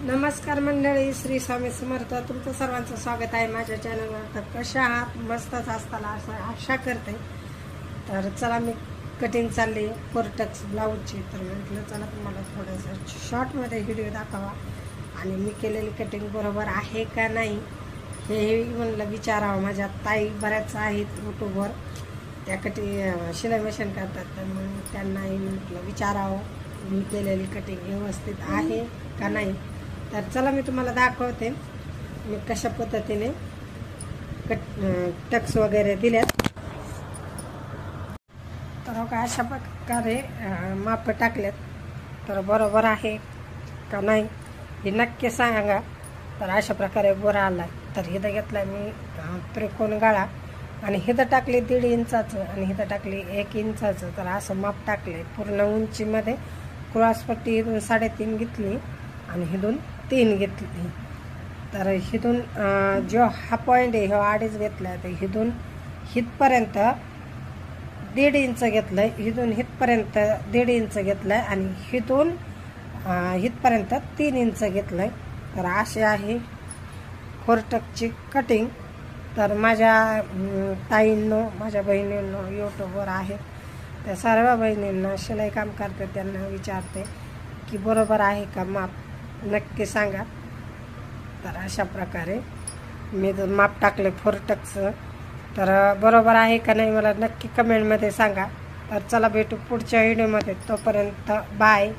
नमस्कार मंडळी, श्री स्वामी समर्थ. तुमचं सर्वांचं स्वागत आहे माझ्या चॅनलवर. तर कशा आहात? मस्तच असताना असं आशा करते. तर चला, मी कटिंग चालली कोर्टक्स ब्लाऊजची. तर म्हटलं चला तुम्हाला थोडंसं शॉर्टमध्ये व्हिडिओ दाखवा आणि मी केलेली कटिंग बरोबर आहे का नाही हे म्हणलं विचारावं. माझ्या ताई बऱ्याच आहेत यूट्यूबवर, त्या शिलाई मशीन करतात. तर मग त्यांनाही म्हटलं विचारावं मी केलेली कटिंग व्यवस्थित आहे का नाही. तर चला, मी तुम्हाला दाखवते मी कशा पद्धतीने टक्स वगैरे दिल्यात. तर का अशा प्रकारे माप टाकल्यात. तर बरोबर आहे का नाही हे नक्की सांगा. तर अशा प्रकारे बोरा आला. तर इथं घेतला मी त्रिकोण गाळा आणि इथं टाकले 1.5 इंचाचं आणि इथं टाकले 1 इंचाचं. तर असं माप टाकले. पूर्ण उंचीमध्ये क्रॉसपट्टी इथून 3.5 घेतली आणि इथून 3 घेतली. तर इथून जो हा पॉईंट आहे ह्यो 2.5 घेतला. तर इथून हितपर्यंत 1.5 इंच घेतलं आहे. इथून हितपर्यंत 1.5 इंच घेतलं आहे आणि इथून हितपर्यंत 3 इंच घेतलं आहे. तर अशी आहे कोर्टकची कटिंग. तर माझ्या ताईंनो, माझ्या बहिणींनो यूट्यूबवर आहेत, त्या सर्व बहिणींना शिलाई काम करते त्यांना विचारते की बरोबर आहे का माप, नक्की सांगा. तर अशा प्रकारे मी माप टाकले कोर्टकचं. तर बरोबर आहे का नाही मला नक्की कमेंटमध्ये सांगा. तर चला भेटू पुढच्या व्हिडिओमध्ये. तोपर्यंत बाय.